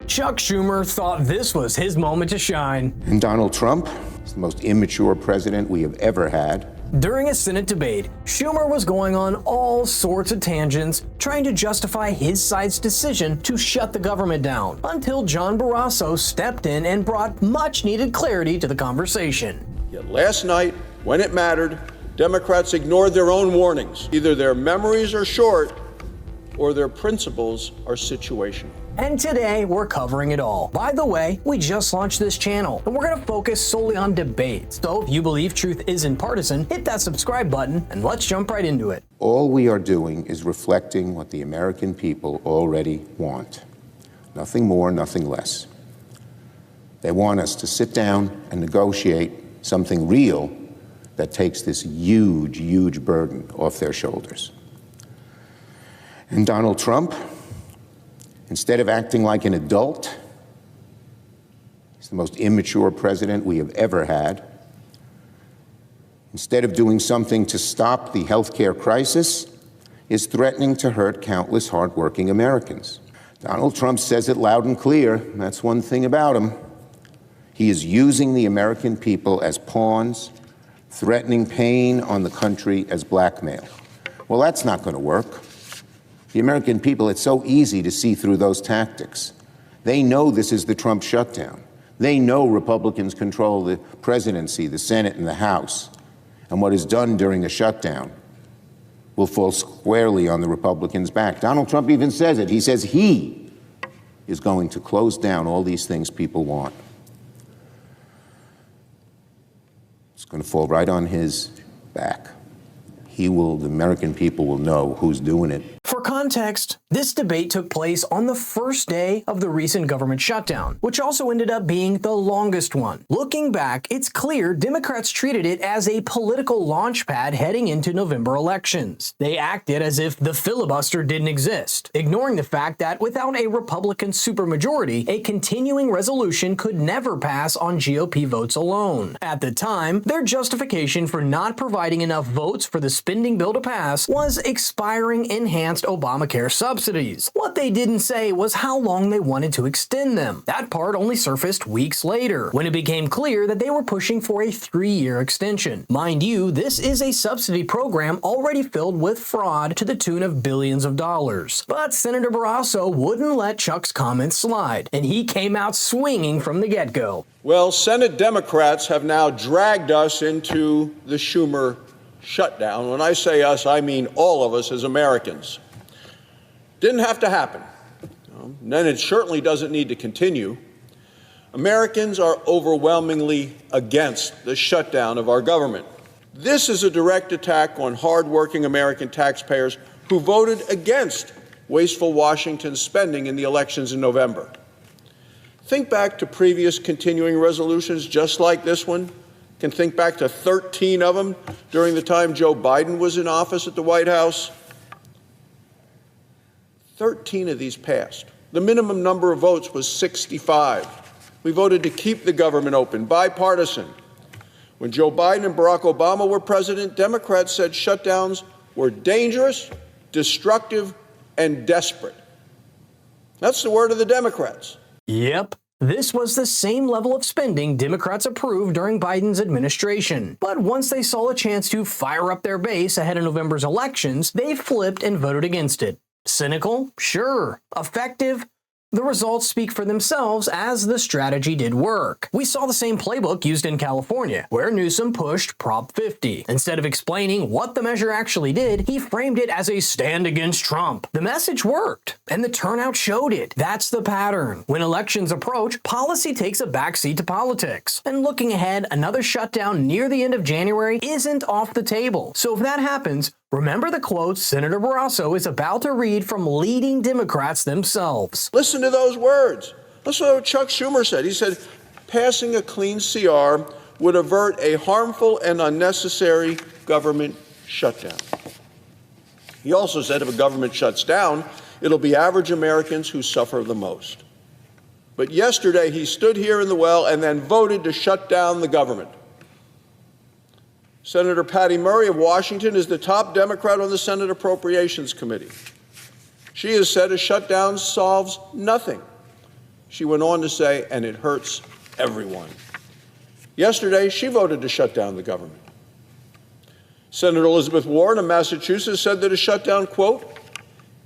Chuck Schumer thought this was his moment to shine. And Donald Trump is the most immature president we have ever had. During a Senate debate, Schumer was going on all sorts of tangents, trying to justify his side's decision to shut the government down, until John Barrasso stepped in and brought much-needed clarity to the conversation. Yet last night, when it mattered, Democrats ignored their own warnings. Either their memories are short or their principles are situational. And today, we're covering it all. By the way, we just launched this channel, and we're going to focus solely on debates. So if you believe truth isn't partisan, hit that subscribe button, and let's jump right into it. All we are doing is reflecting what the American people already want. Nothing more, nothing less. They want us to sit down and negotiate something real that takes this huge, huge burden off their shoulders. And Donald Trump, instead of acting like an adult, he's the most immature president we have ever had. Instead of doing something to stop the healthcare crisis, is threatening to hurt countless hardworking Americans. Donald Trump says it loud and clear. That's one thing about him. He is using the American people as pawns, threatening pain on the country as blackmail. Well, that's not going to work. The American people, it's so easy to see through those tactics. They know this is the Trump shutdown. They know Republicans control the presidency, the Senate, and the House. And what is done during a shutdown will fall squarely on the Republicans' back. Donald Trump even says it. He says he is going to close down all these things people want. It's going to fall right on his back. The American people will know who's doing it. For context, this debate took place on the first day of the recent government shutdown, which also ended up being the longest one. Looking back, it's clear Democrats treated it as a political launchpad heading into November elections. They acted as if the filibuster didn't exist, ignoring the fact that without a Republican supermajority, a continuing resolution could never pass on GOP votes alone. At the time, their justification for not providing enough votes for the spending bill to pass was expiring enhanced Obamacare subsidies. What they didn't say was how long they wanted to extend them. That part only surfaced weeks later, when it became clear that they were pushing for a 3-year extension. Mind you, this is a subsidy program already filled with fraud to the tune of billions of dollars. But Senator Barasso wouldn't let Chuck's comments slide, and he came out swinging from the get-go. Well, Senate Democrats have now dragged us into the Schumer shutdown. When I say us, I mean all of us as Americans. Didn't have to happen. And then it certainly doesn't need to continue. Americans are overwhelmingly against the shutdown of our government. This is a direct attack on hardworking American taxpayers who voted against wasteful Washington spending in the elections in November. Think back to previous continuing resolutions just like this one. Can think back to 13 of them during the time Joe Biden was in office at the White House. 13 of these passed. The minimum number of votes was 65. We voted to keep the government open, bipartisan. When Joe Biden and Barack Obama were president, Democrats said shutdowns were dangerous, destructive, and desperate. That's the word of the Democrats. Yep. This was the same level of spending Democrats approved during Biden's administration. But once they saw a chance to fire up their base ahead of November's elections, they flipped and voted against it. Cynical? Sure. Effective? The results speak for themselves, as the strategy did work. We saw the same playbook used in California, where Newsom pushed Prop 50. Instead of explaining what the measure actually did, he framed it as a stand against Trump. The message worked, and the turnout showed it. That's the pattern. When elections approach, policy takes a backseat to politics. And looking ahead, another shutdown near the end of January isn't off the table. So if that happens, remember the quote Senator Barasso is about to read from leading Democrats themselves. Listen to those words. Listen to what Chuck Schumer said. He said, passing a clean CR would avert a harmful and unnecessary government shutdown. He also said if a government shuts down, it'll be average Americans who suffer the most. But yesterday he stood here in the well and then voted to shut down the government. Senator Patty Murray of Washington is the top Democrat on the Senate Appropriations Committee. She has said a shutdown solves nothing. She went on to say, and it hurts everyone. Yesterday, she voted to shut down the government. Senator Elizabeth Warren of Massachusetts said that a shutdown, quote,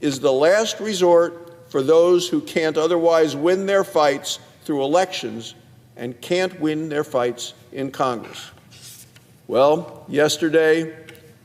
is the last resort for those who can't otherwise win their fights through elections and can't win their fights in Congress. Well, yesterday,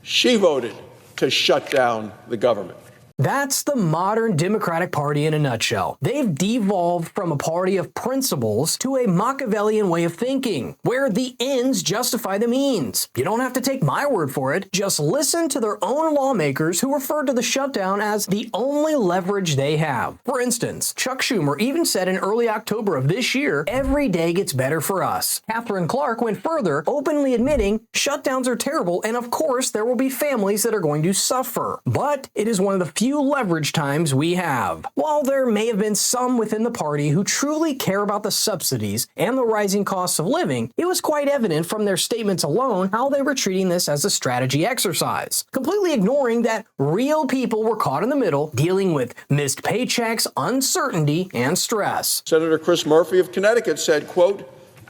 she voted to shut down the government. That's the modern Democratic Party in a nutshell. They've devolved from a party of principles to a Machiavellian way of thinking, where the ends justify the means. You don't have to take my word for it. Just listen to their own lawmakers who refer to the shutdown as the only leverage they have. For instance, Chuck Schumer even said in early October of this year, every day gets better for us. Catherine Clark went further, openly admitting shutdowns are terrible and of course there will be families that are going to suffer. But it is one of the few leverage times we have. While there may have been some within the party who truly care about the subsidies and the rising costs of living, it was quite evident from their statements alone how they were treating this as a strategy exercise, completely ignoring that real people were caught in the middle, dealing with missed paychecks, uncertainty, and stress. Senator Chris Murphy of Connecticut said, quote,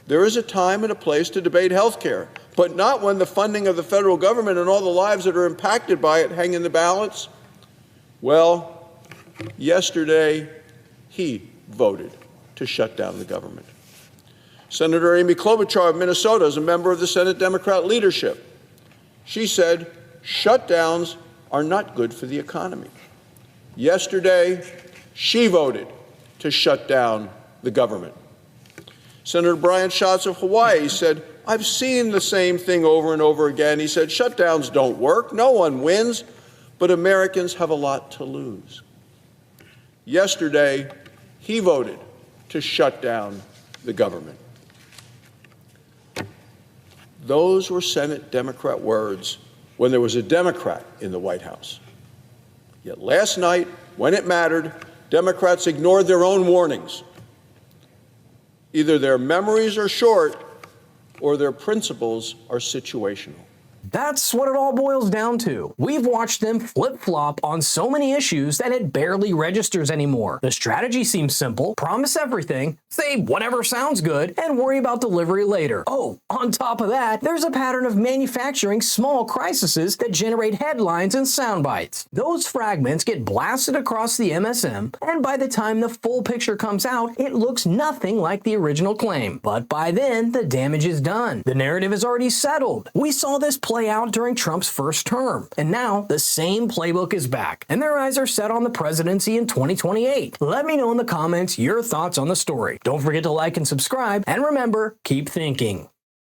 there is a time and a place to debate health care, but not when the funding of the federal government and all the lives that are impacted by it hang in the balance. Well, yesterday, he voted to shut down the government. Senator Amy Klobuchar of Minnesota is a member of the Senate Democrat leadership. She said, shutdowns are not good for the economy. Yesterday, she voted to shut down the government. Senator Brian Schatz of Hawaii said, I've seen the same thing over and over again. He said, shutdowns don't work, no one wins, but Americans have a lot to lose. Yesterday, he voted to shut down the government. Those were Senate Democrat words when there was a Democrat in the White House. Yet last night, when it mattered, Democrats ignored their own warnings. Either their memories are short or their principles are situational. That's what it all boils down to. We've watched them flip-flop on so many issues that it barely registers anymore. The strategy seems simple: promise everything, say whatever sounds good, and worry about delivery later. Oh, on top of that, there's a pattern of manufacturing small crises that generate headlines and sound bites. Those fragments get blasted across the MSM, and by the time the full picture comes out, it looks nothing like the original claim. But by then, the damage is done. The narrative is already settled. We saw this play out during Trump's first term, and now the same playbook is back, and their eyes are set on the presidency in 2028. Let me know in the comments your thoughts on the story. Don't forget to like and subscribe, and remember, keep thinking.